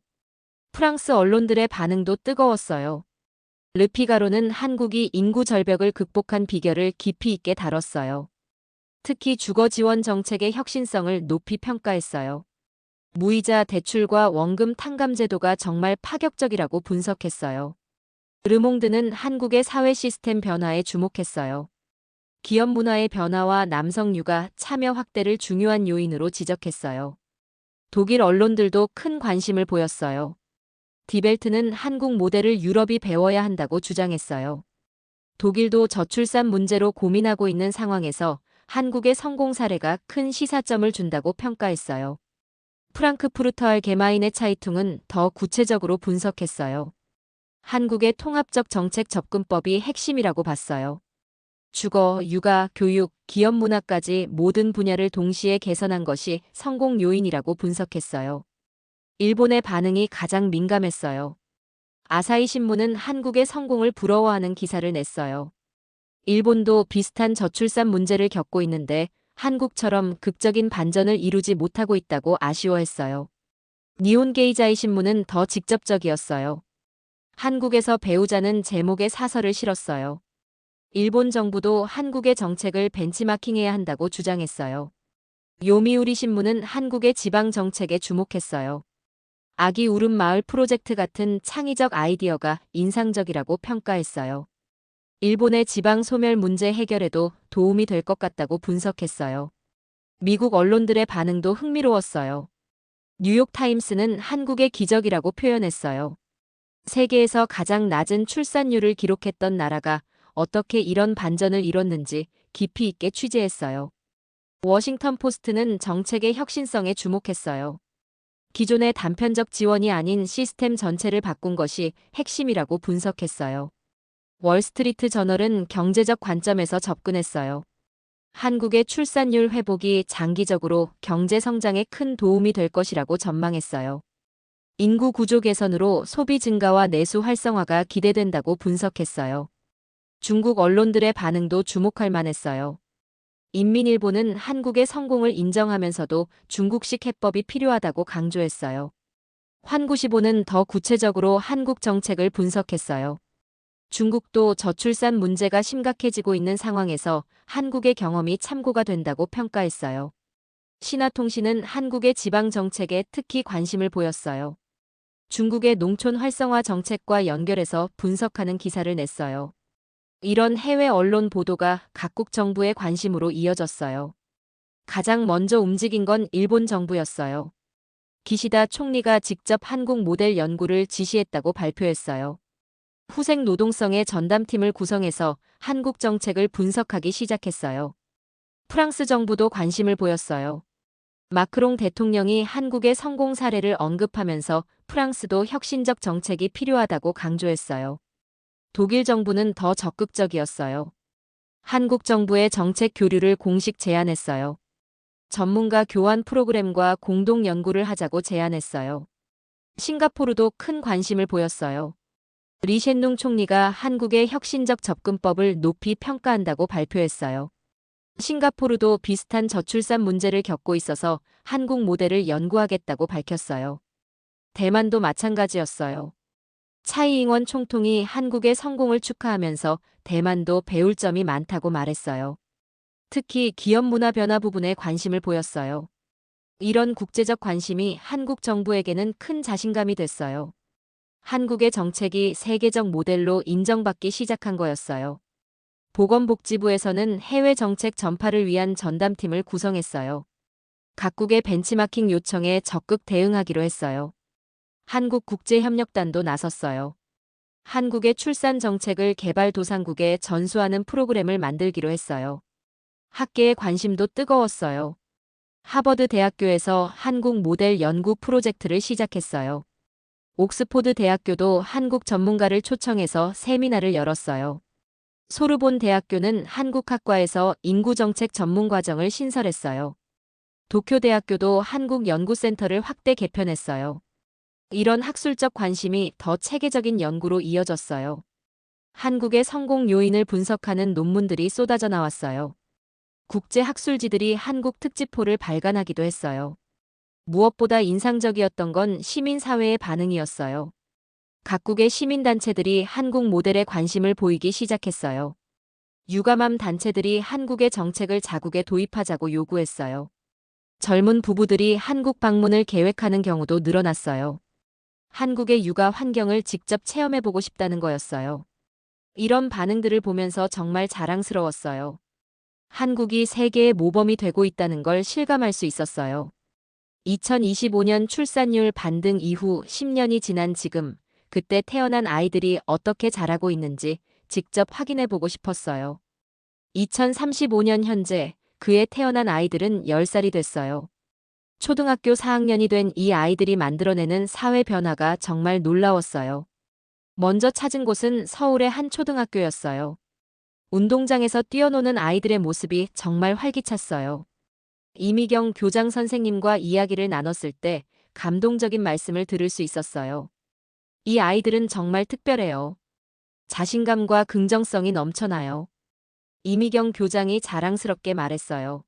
프랑스 언론들의 반응도 뜨거웠어요. 르피가로는 한국이 인구 절벽을 극복한 비결을 깊이 있게 다뤘어요. 특히 주거 지원 정책의 혁신성을 높이 평가했어요. 무이자 대출과 원금 탕감 제도가 정말 파격적이라고 분석했어요. 르몽드는 한국의 사회 시스템 변화에 주목했어요. 기업 문화의 변화와 남성 육아 참여 확대를 중요한 요인으로 지적했어요. 독일 언론들도 큰 관심을 보였어요. 디벨트는 한국 모델을 유럽이 배워야 한다고 주장했어요. 독일도 저출산 문제로 고민하고 있는 상황에서 한국의 성공 사례가 큰 시사점을 준다고 평가했어요. 프랑크푸르터 알게마인의 차이퉁은 더 구체적으로 분석했어요. 한국의 통합적 정책 접근법이 핵심이라고 봤어요. 주거, 육아, 교육, 기업 문화까지 모든 분야를 동시에 개선한 것이 성공 요인이라고 분석했어요. 일본의 반응이 가장 민감했어요. 아사히 신문은 한국의 성공을 부러워하는 기사를 냈어요. 일본도 비슷한 저출산 문제를 겪고 있는데 한국처럼 극적인 반전을 이루지 못하고 있다고 아쉬워했어요. 니혼게이자이 신문은 더 직접적이었어요. 한국에서 배우자는 제목의 사설을 실었어요. 일본 정부도 한국의 정책을 벤치마킹해야 한다고 주장했어요. 요미우리 신문은 한국의 지방 정책에 주목했어요. 아기 울음 마을 프로젝트 같은 창의적 아이디어가 인상적이라고 평가했어요. 일본의 지방 소멸 문제 해결에도 도움이 될 것 같다고 분석했어요. 미국 언론들의 반응도 흥미로웠어요. 뉴욕타임스는 한국의 기적이라고 표현했어요. 세계에서 가장 낮은 출산율을 기록했던 나라가 어떻게 이런 반전을 이뤘는지 깊이 있게 취재했어요. 워싱턴 포스트는 정책의 혁신성에 주목했어요. 기존의 단편적 지원이 아닌 시스템 전체를 바꾼 것이 핵심이라고 분석했어요. 월스트리트 저널은 경제적 관점에서 접근했어요. 한국의 출산율 회복이 장기적으로 경제 성장에 큰 도움이 될 것이라고 전망했어요. 인구 구조 개선으로 소비 증가와 내수 활성화가 기대된다고 분석했어요. 중국 언론들의 반응도 주목할 만했어요. 인민일보는 한국의 성공을 인정하면서도 중국식 해법이 필요하다고 강조했어요. 환구시보는 더 구체적으로 한국 정책을 분석했어요. 중국도 저출산 문제가 심각해지고 있는 상황에서 한국의 경험이 참고가 된다고 평가했어요. 신화통신은 한국의 지방 정책에 특히 관심을 보였어요. 중국의 농촌 활성화 정책과 연결해서 분석하는 기사를 냈어요. 이런 해외 언론 보도가 각국 정부의 관심으로 이어졌어요. 가장 먼저 움직인 건 일본 정부였어요. 기시다 총리가 직접 한국 모델 연구를 지시했다고 발표했어요. 후생 노동성의 전담팀을 구성해서 한국 정책을 분석하기 시작했어요. 프랑스 정부도 관심을 보였어요. 마크롱 대통령이 한국의 성공 사례를 언급하면서 프랑스도 혁신적 정책이 필요하다고 강조했어요. 독일 정부는 더 적극적이었어요. 한국 정부의 정책 교류를 공식 제안했어요. 전문가 교환 프로그램과 공동 연구를 하자고 제안했어요. 싱가포르도 큰 관심을 보였어요. 리셴룽 총리가 한국의 혁신적 접근법을 높이 평가한다고 발표했어요. 싱가포르도 비슷한 저출산 문제를 겪고 있어서 한국 모델을 연구하겠다고 밝혔어요. 대만도 마찬가지였어요. 차이잉원 총통이 한국의 성공을 축하하면서 대만도 배울 점이 많다고 말했어요. 특히 기업 문화 변화 부분에 관심을 보였어요. 이런 국제적 관심이 한국 정부에게는 큰 자신감이 됐어요. 한국의 정책이 세계적 모델로 인정받기 시작한 거였어요. 보건복지부에서는 해외 정책 전파를 위한 전담팀을 구성했어요. 각국의 벤치마킹 요청에 적극 대응하기로 했어요. 한국국제협력단도 나섰어요. 한국의 출산 정책을 개발도상국에 전수하는 프로그램을 만들기로 했어요. 학계의 관심도 뜨거웠어요. 하버드 대학교에서 한국 모델 연구 프로젝트를 시작했어요. 옥스포드 대학교도 한국 전문가를 초청해서 세미나를 열었어요. 소르본 대학교는 한국학과에서 인구정책 전문 과정을 신설했어요. 도쿄대학교도 한국연구센터를 확대 개편했어요. 이런 학술적 관심이 더 체계적인 연구로 이어졌어요. 한국의 성공 요인을 분석하는 논문들이 쏟아져 나왔어요. 국제 학술지들이 한국 특집호를 발간하기도 했어요. 무엇보다 인상적이었던 건 시민사회의 반응이었어요. 각국의 시민단체들이 한국 모델에 관심을 보이기 시작했어요. 유가맘 단체들이 한국의 정책을 자국에 도입하자고 요구했어요. 젊은 부부들이 한국 방문을 계획하는 경우도 늘어났어요. 한국의 육아 환경을 직접 체험해보고 싶다는 거였어요. 이런 반응들을 보면서 정말 자랑스러웠어요. 한국이 세계의 모범이 되고 있다는 걸 실감할 수 있었어요. 2025년 출산율 반등 이후 10년이 지난 지금, 그때 태어난 아이들이 어떻게 자라고 있는지 직접 확인해 보고 싶었어요. 2035년 현재 그에 태어난 아이들은 10살이 됐어요. 초등학교 4학년이 된 이 아이들이 만들어내는 사회 변화가 정말 놀라웠어요. 먼저 찾은 곳은 서울의 한 초등학교였어요. 운동장에서 뛰어노는 아이들의 모습이 정말 활기찼어요. 이미경 교장 선생님과 이야기를 나눴을 때 감동적인 말씀을 들을 수 있었어요. 이 아이들은 정말 특별해요. 자신감과 긍정성이 넘쳐나요. 이미경 교장이 자랑스럽게 말했어요.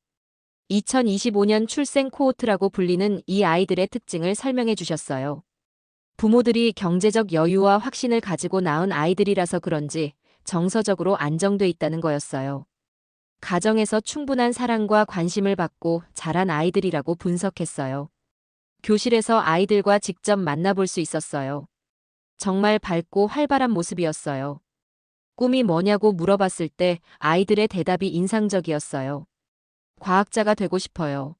2025년 출생 코호트라고 불리는 이 아이들의 특징을 설명해 주셨어요. 부모들이 경제적 여유와 확신을 가지고 낳은 아이들이라서 그런지 정서적으로 안정돼 있다는 거였어요. 가정에서 충분한 사랑과 관심을 받고 자란 아이들이라고 분석했어요. 교실에서 아이들과 직접 만나볼 수 있었어요. 정말 밝고 활발한 모습이었어요. 꿈이 뭐냐고 물어봤을 때 아이들의 대답이 인상적이었어요. 과학자가 되고 싶어요.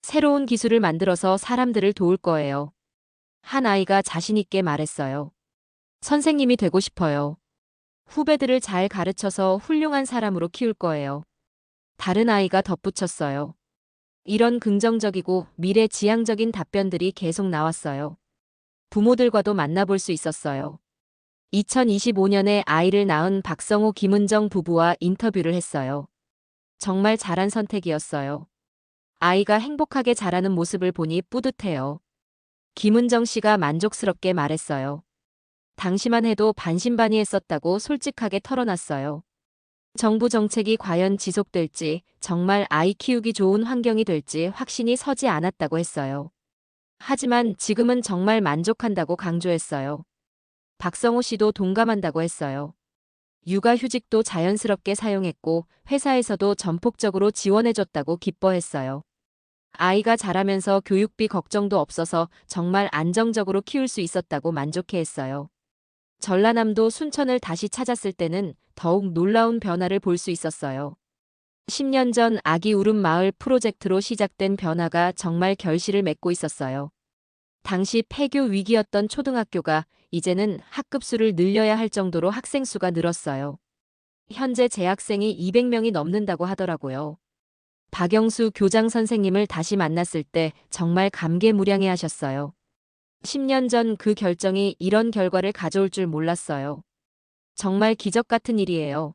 새로운 기술을 만들어서 사람들을 도울 거예요. 한 아이가 자신있게 말했어요. 선생님이 되고 싶어요. 후배들을 잘 가르쳐서 훌륭한 사람으로 키울 거예요. 다른 아이가 덧붙였어요. 이런 긍정적이고 미래지향적인 답변들이 계속 나왔어요. 부모들과도 만나볼 수 있었어요. 2025년에 아이를 낳은 박성호 김은정 부부와 인터뷰를 했어요. 정말 잘한 선택이었어요. 아이가 행복하게 자라는 모습을 보니 뿌듯해요. 김은정 씨가 만족스럽게 말했어요. 당시만 해도 반신반의했었다고 솔직하게 털어놨어요. 정부 정책이 과연 지속될지, 정말 아이 키우기 좋은 환경이 될지 확신이 서지 않았다고 했어요. 하지만 지금은 정말 만족한다고 강조했어요. 박성호 씨도 동감한다고 했어요. 육아휴직도 자연스럽게 사용했고 회사에서도 전폭적으로 지원해줬다고 기뻐했어요. 아이가 자라면서 교육비 걱정도 없어서 정말 안정적으로 키울 수 있었다고 만족해했어요. 전라남도 순천을 다시 찾았을 때는 더욱 놀라운 변화를 볼 수 있었어요. 10년 전 아기 울음 마을 프로젝트로 시작된 변화가 정말 결실을 맺고 있었어요. 당시 폐교 위기였던 초등학교가 이제는 학급 수를 늘려야 할 정도로 학생 수가 늘었어요. 현재 재학생이 200명이 넘는다고 하더라고요. 박영수 교장 선생님을 다시 만났을 때 정말 감개무량해 하셨어요. 10년 전 그 결정이 이런 결과를 가져올 줄 몰랐어요. 정말 기적 같은 일이에요.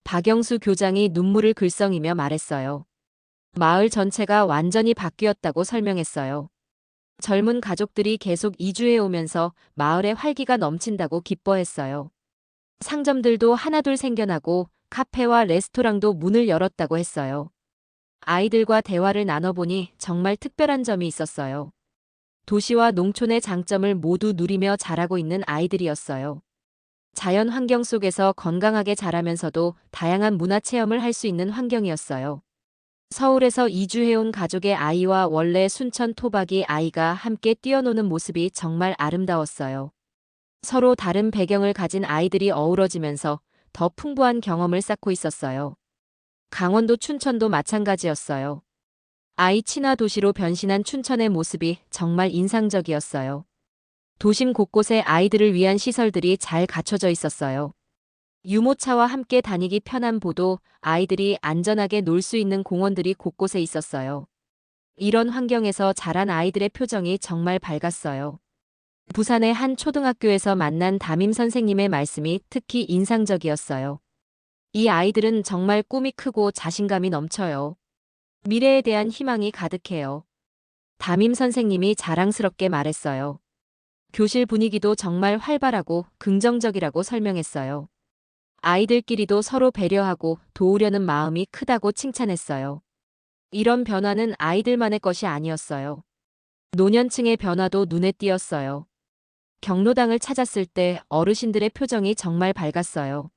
박영수 교장이 눈물을 글썽이며 말했어요. 마을 전체가 완전히 바뀌었다고 설명했어요. 젊은 가족들이 계속 이주해 오면서 마을에 활기가 넘친다고 기뻐했어요. 상점들도 하나둘 생겨나고 카페와 레스토랑도 문을 열었다고 했어요. 아이들과 대화를 나눠보니 정말 특별한 점이 있었어요. 도시와 농촌의 장점을 모두 누리며 자라고 있는 아이들이었어요. 자연 환경 속에서 건강하게 자라면서도 다양한 문화 체험을 할 수 있는 환경이었어요. 서울에서 이주해온 가족의 아이와 원래 순천 토박이 아이가 함께 뛰어노는 모습이 정말 아름다웠어요. 서로 다른 배경을 가진 아이들이 어우러지면서 더 풍부한 경험을 쌓고 있었어요. 강원도 춘천도 마찬가지였어요. 아이 친화 도시로 변신한 춘천의 모습이 정말 인상적이었어요. 도심 곳곳에 아이들을 위한 시설들이 잘 갖춰져 있었어요. 유모차와 함께 다니기 편한 보도, 아이들이 안전하게 놀 수 있는 공원들이 곳곳에 있었어요. 이런 환경에서 자란 아이들의 표정이 정말 밝았어요. 부산의 한 초등학교에서 만난 담임 선생님의 말씀이 특히 인상적이었어요. 이 아이들은 정말 꿈이 크고 자신감이 넘쳐요. 미래에 대한 희망이 가득해요. 담임 선생님이 자랑스럽게 말했어요. 교실 분위기도 정말 활발하고 긍정적이라고 설명했어요. 아이들끼리도 서로 배려하고 도우려는 마음이 크다고 칭찬했어요. 이런 변화는 아이들만의 것이 아니었어요. 노년층의 변화도 눈에 띄었어요. 경로당을 찾았을 때 어르신들의 표정이 정말 밝았어요.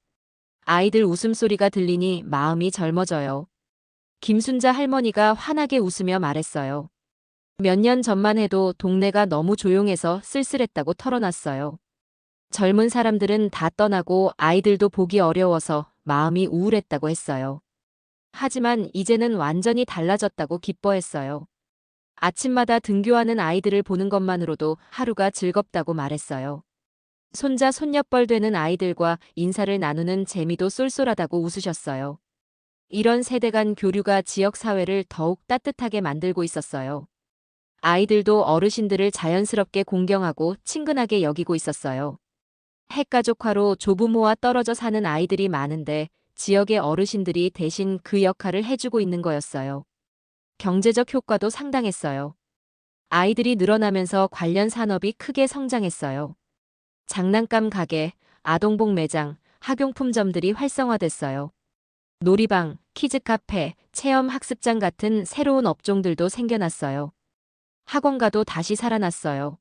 아이들 웃음소리가 들리니 마음이 젊어져요. 김순자 할머니가 환하게 웃으며 말했어요. 몇 년 전만 해도 동네가 너무 조용해서 쓸쓸했다고 털어놨어요. 젊은 사람들은 다 떠나고 아이들도 보기 어려워서 마음이 우울했다고 했어요. 하지만 이제는 완전히 달라졌다고 기뻐했어요. 아침마다 등교하는 아이들을 보는 것만으로도 하루가 즐겁다고 말했어요. 손자 손녀뻘 되는 아이들과 인사를 나누는 재미도 쏠쏠하다고 웃으셨어요. 이런 세대 간 교류가 지역 사회를 더욱 따뜻하게 만들고 있었어요. 아이들도 어르신들을 자연스럽게 공경하고 친근하게 여기고 있었어요. 핵가족화로 조부모와 떨어져 사는 아이들이 많은데 지역의 어르신들이 대신 그 역할을 해주고 있는 거였어요. 경제적 효과도 상당했어요. 아이들이 늘어나면서 관련 산업이 크게 성장했어요. 장난감 가게, 아동복 매장, 학용품점들이 활성화됐어요. 놀이방, 키즈카페, 체험학습장 같은 새로운 업종들도 생겨났어요. 학원가도 다시 살아났어요.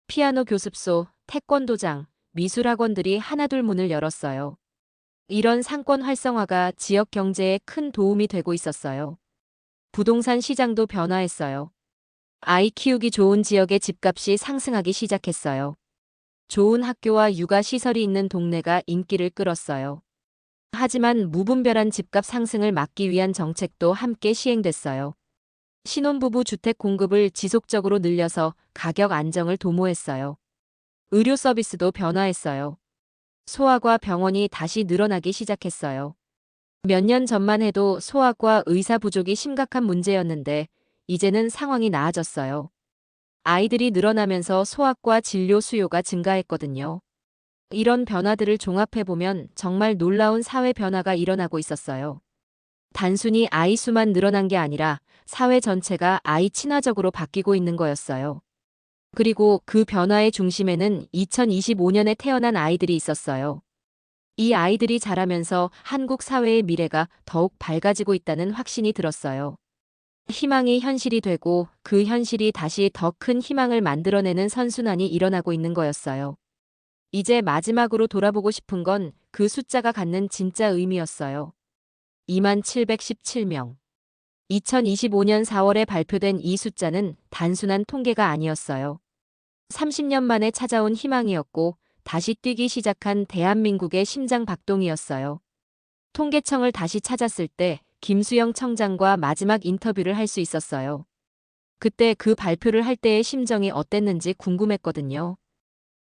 피아노 교습소, 태권도장, 미술학원들이 하나둘 문을 열었어요. 이런 상권 활성화가 지역 경제에 큰 도움이 되고 있었어요. 부동산 시장도 변화했어요. 아이 키우기 좋은 지역의 집값이 상승하기 시작했어요. 좋은 학교와 육아시설이 있는 동네가 인기를 끌었어요. 하지만 무분별한 집값 상승을 막기 위한 정책도 함께 시행됐어요. 신혼부부 주택 공급을 지속적으로 늘려서 가격 안정을 도모했어요. 의료 서비스도 변화했어요. 소아과 병원이 다시 늘어나기 시작했어요. 몇 년 전만 해도 소아과 의사 부족이 심각한 문제였는데 이제는 상황이 나아졌어요. 아이들이 늘어나면서 소아과 진료 수요가 증가했거든요. 이런 변화들을 종합해보면 정말 놀라운 사회 변화가 일어나고 있었어요. 단순히 아이 수만 늘어난 게 아니라 사회 전체가 아이 친화적으로 바뀌고 있는 거였어요. 그리고 그 변화의 중심에는 2025년에 태어난 아이들이 있었어요. 이 아이들이 자라면서 한국 사회의 미래가 더욱 밝아지고 있다는 확신이 들었어요. 희망이 현실이 되고 그 현실이 다시 더 큰 희망을 만들어내는 선순환이 일어나고 있는 거였어요. 이제 마지막으로 돌아보고 싶은 건 그 숫자가 갖는 진짜 의미였어요. 2717명. 2025년 4월에 발표된 이 숫자는 단순한 통계가 아니었어요. 30년 만에 찾아온 희망이었고 다시 뛰기 시작한 대한민국의 심장 박동이었어요. 통계청을 다시 찾았을 때 김수영 청장과 마지막 인터뷰를 할 수 있었어요. 그때 그 발표를 할 때의 심정이 어땠는지 궁금했거든요.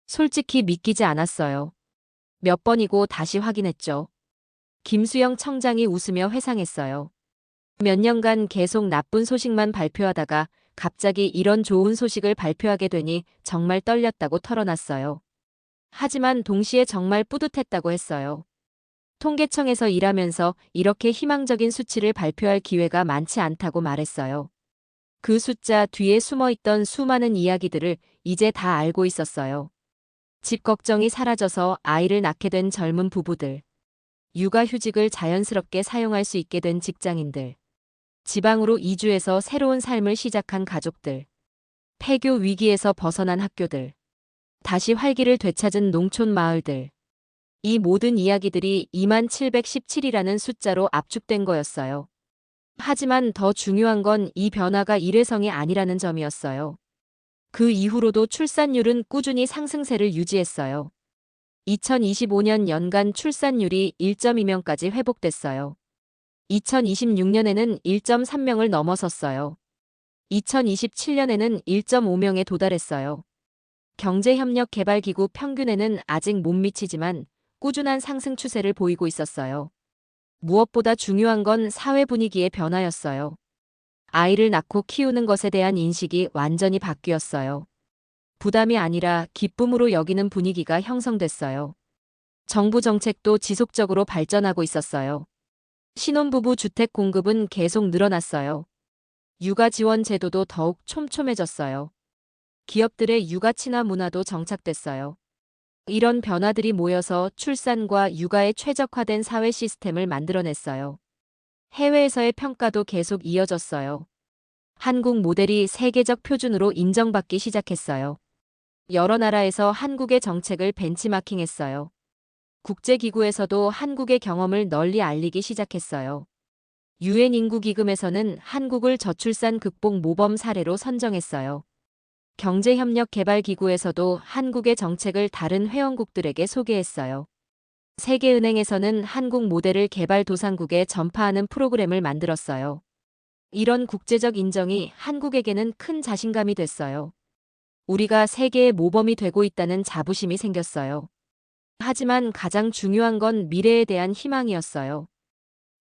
솔직히 믿기지 않았어요. 몇 번이고 다시 확인했죠. 김수영 청장이 웃으며 회상했어요. 몇 년간 계속 나쁜 소식만 발표하다가 갑자기 이런 좋은 소식을 발표하게 되니 정말 떨렸다고 털어놨어요. 하지만 동시에 정말 뿌듯했다고 했어요. 통계청에서 일하면서 이렇게 희망적인 수치를 발표할 기회가 많지 않다고 말했어요. 그 숫자 뒤에 숨어있던 수많은 이야기들을 이제 다 알고 있었어요. 집 걱정이 사라져서 아이를 낳게 된 젊은 부부들, 육아휴직을 자연스럽게 사용할 수 있게 된 직장인들, 지방으로 이주해서 새로운 삶을 시작한 가족들, 폐교 위기에서 벗어난 학교들, 다시 활기를 되찾은 농촌 마을들. 이 모든 이야기들이 2717이라는 숫자로 압축된 거였어요. 하지만 더 중요한 건 이 변화가 일회성이 아니라는 점이었어요. 그 이후로도 출산율은 꾸준히 상승세를 유지했어요. 2025년 연간 출산율이 1.2명까지 회복됐어요. 2026년에는 1.3명을 넘어섰어요. 2027년에는 1.5명에 도달했어요. 경제협력개발기구 평균에는 아직 못 미치지만 꾸준한 상승 추세를 보이고 있었어요. 무엇보다 중요한 건 사회 분위기의 변화였어요. 아이를 낳고 키우는 것에 대한 인식이 완전히 바뀌었어요. 부담이 아니라 기쁨으로 여기는 분위기가 형성됐어요. 정부 정책도 지속적으로 발전하고 있었어요. 신혼부부 주택 공급은 계속 늘어났어요. 육아 지원 제도도 더욱 촘촘해졌어요. 기업들의 육아 친화 문화도 정착됐어요. 이런 변화들이 모여서 출산과 육아에 최적화된 사회 시스템을 만들어냈어요. 해외에서의 평가도 계속 이어졌어요. 한국 모델이 세계적 표준으로 인정받기 시작했어요. 여러 나라에서 한국의 정책을 벤치마킹했어요. 국제기구에서도 한국의 경험을 널리 알리기 시작했어요. 유엔 인구기금에서는 한국을 저출산 극복 모범 사례로 선정했어요. 경제협력개발기구에서도 한국의 정책을 다른 회원국들에게 소개했어요. 세계은행에서는 한국 모델을 개발도상국에 전파하는 프로그램을 만들었어요. 이런 국제적 인정이 한국에게는 큰 자신감이 됐어요. 우리가 세계의 모범이 되고 있다는 자부심이 생겼어요. 하지만 가장 중요한 건 미래에 대한 희망이었어요.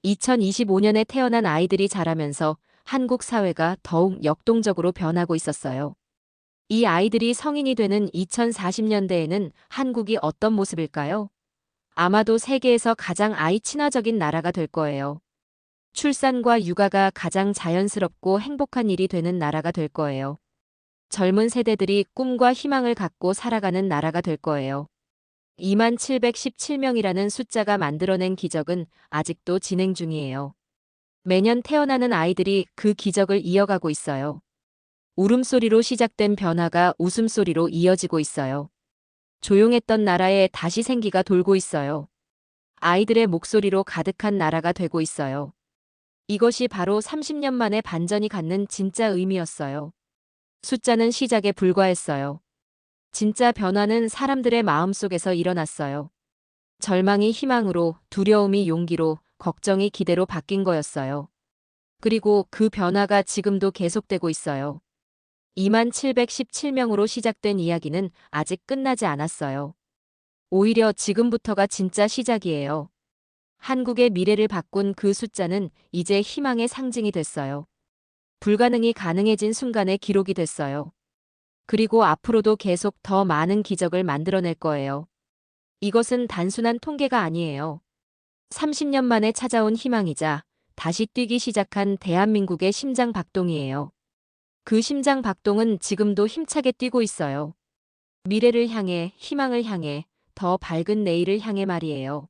2025년에 태어난 아이들이 자라면서 한국 사회가 더욱 역동적으로 변하고 있었어요. 이 아이들이 성인이 되는 2040년대에는 한국이 어떤 모습일까요? 아마도 세계에서 가장 아이 친화적인 나라가 될 거예요. 출산과 육아가 가장 자연스럽고 행복한 일이 되는 나라가 될 거예요. 젊은 세대들이 꿈과 희망을 갖고 살아가는 나라가 될 거예요. 2717명이라는 숫자가 만들어낸 기적은 아직도 진행 중이에요. 매년 태어나는 아이들이 그 기적을 이어가고 있어요. 울음소리로 시작된 변화가 웃음소리로 이어지고 있어요. 조용했던 나라에 다시 생기가 돌고 있어요. 아이들의 목소리로 가득한 나라가 되고 있어요. 이것이 바로 30년 만에 반전이 갖는 진짜 의미였어요. 숫자는 시작에 불과했어요. 진짜 변화는 사람들의 마음속에서 일어났어요. 절망이 희망으로, 두려움이 용기로, 걱정이 기대로 바뀐 거였어요. 그리고 그 변화가 지금도 계속되고 있어요. 2717명으로 시작된 이야기는 아직 끝나지 않았어요. 오히려 지금부터가 진짜 시작이에요. 한국의 미래를 바꾼 그 숫자는 이제 희망의 상징이 됐어요. 불가능이 가능해진 순간의 기록이 됐어요. 그리고 앞으로도 계속 더 많은 기적을 만들어낼 거예요. 이것은 단순한 통계가 아니에요. 30년 만에 찾아온 희망이자 다시 뛰기 시작한 대한민국의 심장 박동이에요. 그 심장 박동은 지금도 힘차게 뛰고 있어요. 미래를 향해, 희망을 향해, 더 밝은 내일을 향해 말이에요.